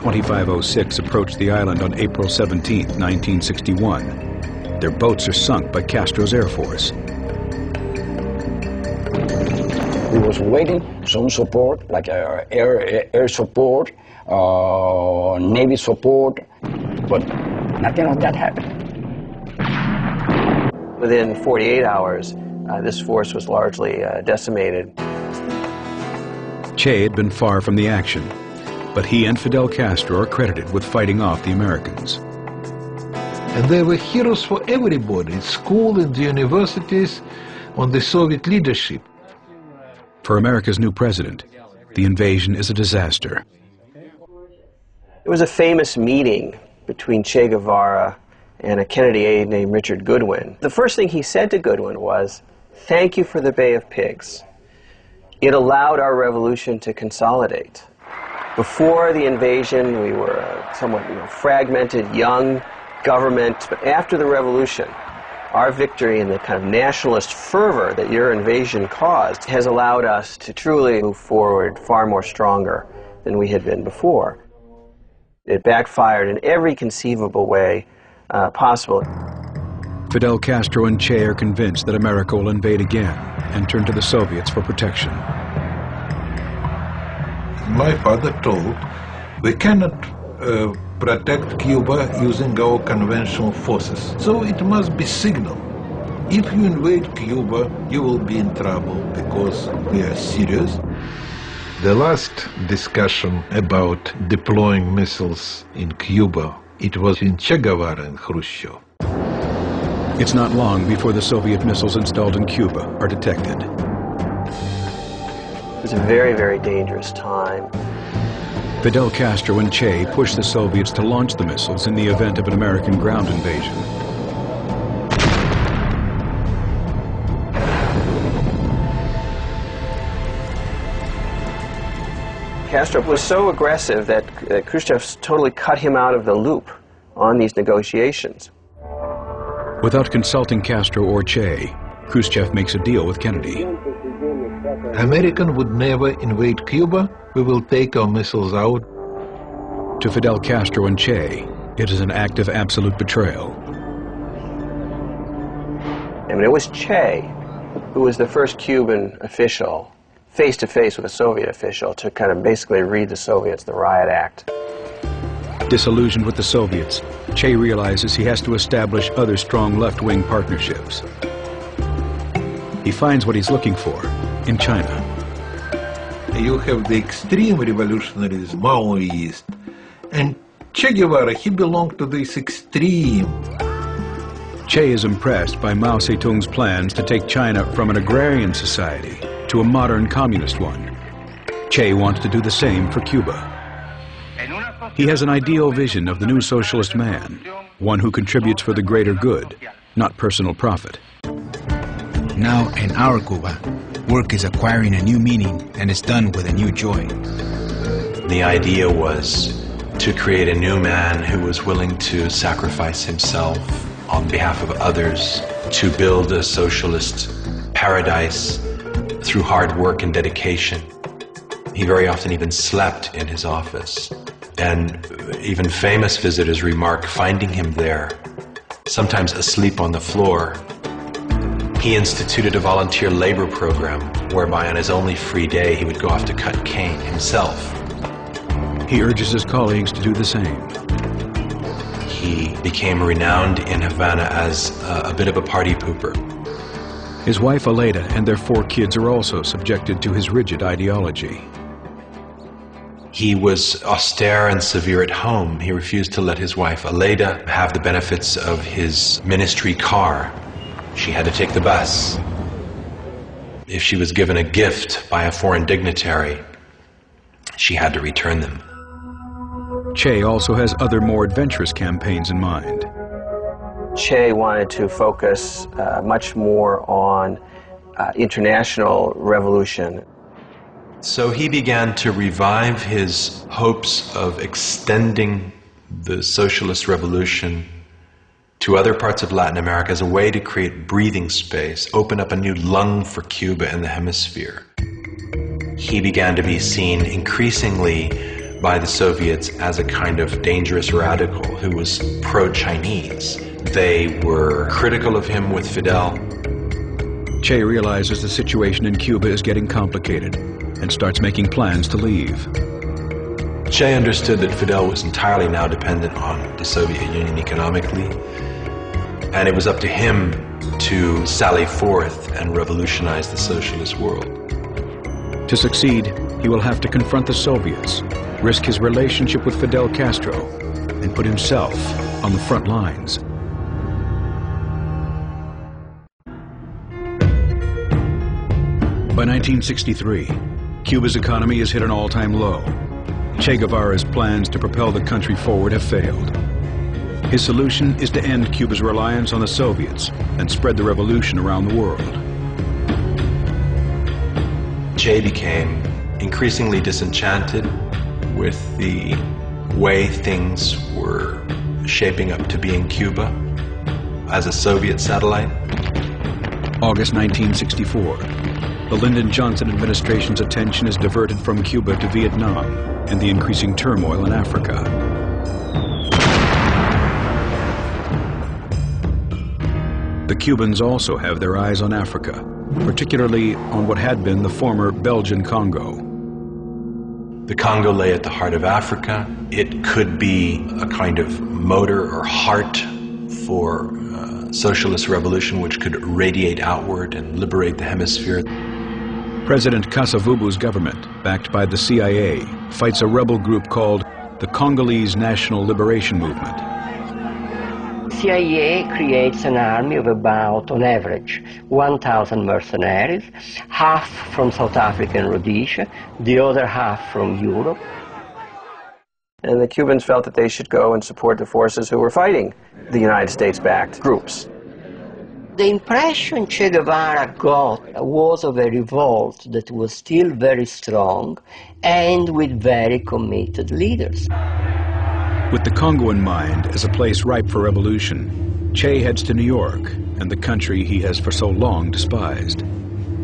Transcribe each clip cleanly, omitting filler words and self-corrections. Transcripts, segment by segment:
2506 approached the island on April 17, 1961. Their boats are sunk by Castro's Air Force. We was waiting some support, like air support, Navy support, but nothing of that happened. Within 48 hours, this force was largely decimated. Ťē had been far from the action, but he and Fidel Castro are credited with fighting off the Americans. And they were heroes for everybody, at school and the universities, on the Soviet leadership. For America's new president, the invasion is a disaster. There was a famous meeting between Che Guevara and a Kennedy aide named Richard Goodwin. The first thing he said to Goodwin was, "Thank you for the Bay of Pigs. It allowed our revolution to consolidate." Before the invasion, we were a somewhat fragmented, young government, but after the revolution, our victory and the kind of nationalist fervor that your invasion caused has allowed us to truly move forward far more stronger than we had been before. It backfired in every conceivable way possible. Fidel Castro and Ťē are convinced that America will invade again and turn to the Soviets for protection. My father told, we cannot protect Cuba using our conventional forces, so it must be signal. If you invade Cuba, you will be in trouble because we are serious. The last discussion about deploying missiles in Cuba, it was in Che Guevara and Khrushchev. It's not long before the Soviet missiles installed in Cuba are detected. It was a very, very dangerous time. Fidel Castro and Ťē pushed the Soviets to launch the missiles in the event of an American ground invasion. Castro was so aggressive that Khrushchev totally cut him out of the loop on these negotiations. Without consulting Castro or Ťē, Khrushchev makes a deal with Kennedy. American would never invade Cuba. We will take our missiles out. To Fidel Castro and Ťē, it is an act of absolute betrayal. I mean, it was Che who was the first Cuban official, face-to-face with a Soviet official, to kind of basically read the Soviets the riot act. Disillusioned with the Soviets, Ťē realizes he has to establish other strong left-wing partnerships. He finds what he's looking for in China. You have the extreme revolutionaries, Maoist, and Che Guevara, he belonged to this extreme. Ťē is impressed by Mao Zedong's plans to take China from an agrarian society to a modern communist one. Ťē wants to do the same for Cuba. He has an ideal vision of the new socialist man, one who contributes for the greater good, not personal profit. Now in our Cuba, work is acquiring a new meaning and is done with a new joy. The idea was to create a new man who was willing to sacrifice himself on behalf of others to build a socialist paradise through hard work and dedication. He very often even slept in his office, and even famous visitors remark finding him there, sometimes asleep on the floor. He instituted a volunteer labor program whereby on his only free day he would go off to cut cane himself. He urges his colleagues to do the same. He became renowned in Havana as a bit of a party pooper. His wife Aleida and their 4 kids are also subjected to his rigid ideology. He was austere and severe at home. He refused to let his wife Aleida have the benefits of his ministry car. She had to take the bus. If she was given a gift by a foreign dignitary, she had to return them. Ťē also has other more adventurous campaigns in mind. Che wanted to focus much more on international revolution. So he began to revive his hopes of extending the socialist revolution to other parts of Latin America as a way to create breathing space, open up a new lung for Cuba in the hemisphere. He began to be seen increasingly by the Soviets as a kind of dangerous radical who was pro-Chinese. They were critical of him with Fidel. Che realizes the situation in Cuba is getting complicated and starts making plans to leave. Che understood that Fidel was entirely now dependent on the Soviet Union economically, and it was up to him to sally forth and revolutionize the socialist world. To succeed, he will have to confront the Soviets, risk his relationship with Fidel Castro, and put himself on the front lines. By 1963, Cuba's economy has hit an all-time low. Che Guevara's plans to propel the country forward have failed. His solution is to end Cuba's reliance on the Soviets and spread the revolution around the world. Che became increasingly disenchanted with the way things were shaping up to be in Cuba as a Soviet satellite. August 1964. The Lyndon Johnson administration's attention is diverted from Cuba to Vietnam and the increasing turmoil in Africa. The Cubans also have their eyes on Africa, particularly on what had been the former Belgian Congo. The Congo lay at the heart of Africa. It could be a kind of motor or heart for socialist revolution which could radiate outward and liberate the hemisphere. President Kasavubu's government, backed by the CIA, fights a rebel group called the Congolese National Liberation Movement. CIA creates an army of about, on average, 1,000 mercenaries, half from South Africa and Rhodesia, the other half from Europe. And the Cubans felt that they should go and support the forces who were fighting the United States-backed groups. The impression Che Guevara got was of a revolt that was still very strong and with very committed leaders. With the Congo in mind as a place ripe for revolution, Che heads to New York and the country he has for so long despised.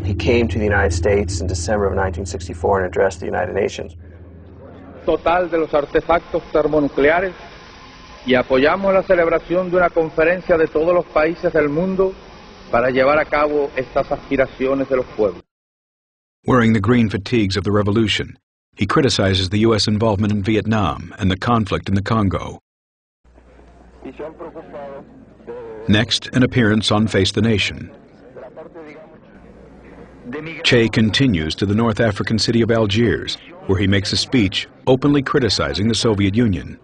He came to the United States in December of 1964 and addressed the United Nations. Total de los artefactos termonucleares y apoyamos la celebración de una conferencia de todos los países del mundo para llevar a cabo estas aspiraciones de los pueblos. Wearing the green fatigues of the revolution, he criticizes the U.S. involvement in Vietnam and the conflict in the Congo. Next, an appearance on Face the Nation. Che continues to the North African city of Algiers, where he makes a speech openly criticizing the Soviet Union.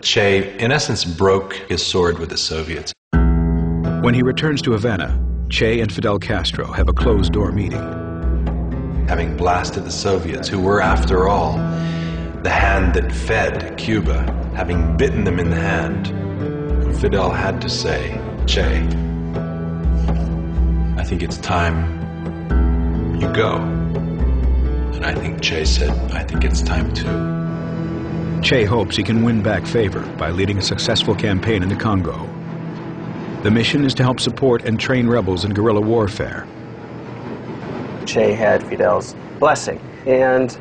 Che, in essence, broke his sword with the Soviets. When he returns to Havana, Che and Fidel Castro have a closed-door meeting. Having blasted the Soviets, who were, after all, the hand that fed Cuba, having bitten them in the hand, Fidel had to say, Che, I think it's time you go. And I think Che said, I think it's time too. Che hopes he can win back favor by leading a successful campaign in the Congo. The mission is to help support and train rebels in guerrilla warfare. Che had Fidel's blessing, and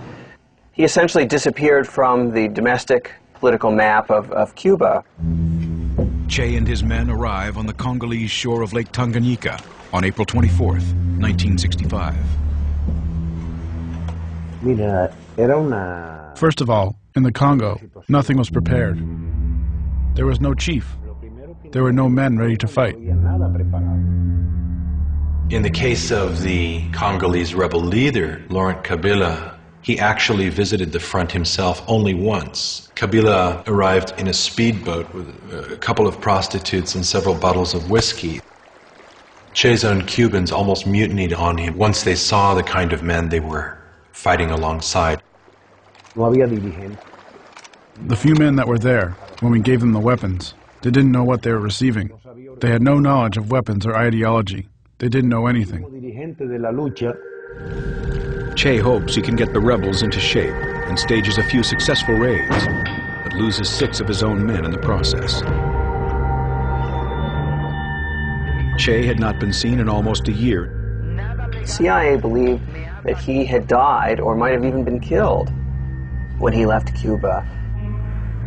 he essentially disappeared from the domestic political map of Cuba. Che and his men arrive on the Congolese shore of Lake Tanganyika on April 24th, 1965. First of all, in the Congo, nothing was prepared. There was no chief. There were no men ready to fight. In the case of the Congolese rebel leader, Laurent Kabila, he actually visited the front himself only once. Kabila arrived in a speedboat with a couple of prostitutes and several bottles of whiskey. Che's own Cubans almost mutinied on him once they saw the kind of men they were fighting alongside. The few men that were there, when we gave them the weapons, they didn't know what they were receiving. They had no knowledge of weapons or ideology. They didn't know anything. Che hopes he can get the rebels into shape and stages a few successful raids, but loses 6 of his own men in the process. Che had not been seen in almost a year. The CIA believed that he had died or might have even been killed. when he left Cuba.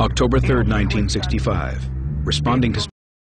October 3rd, 1965. Responding to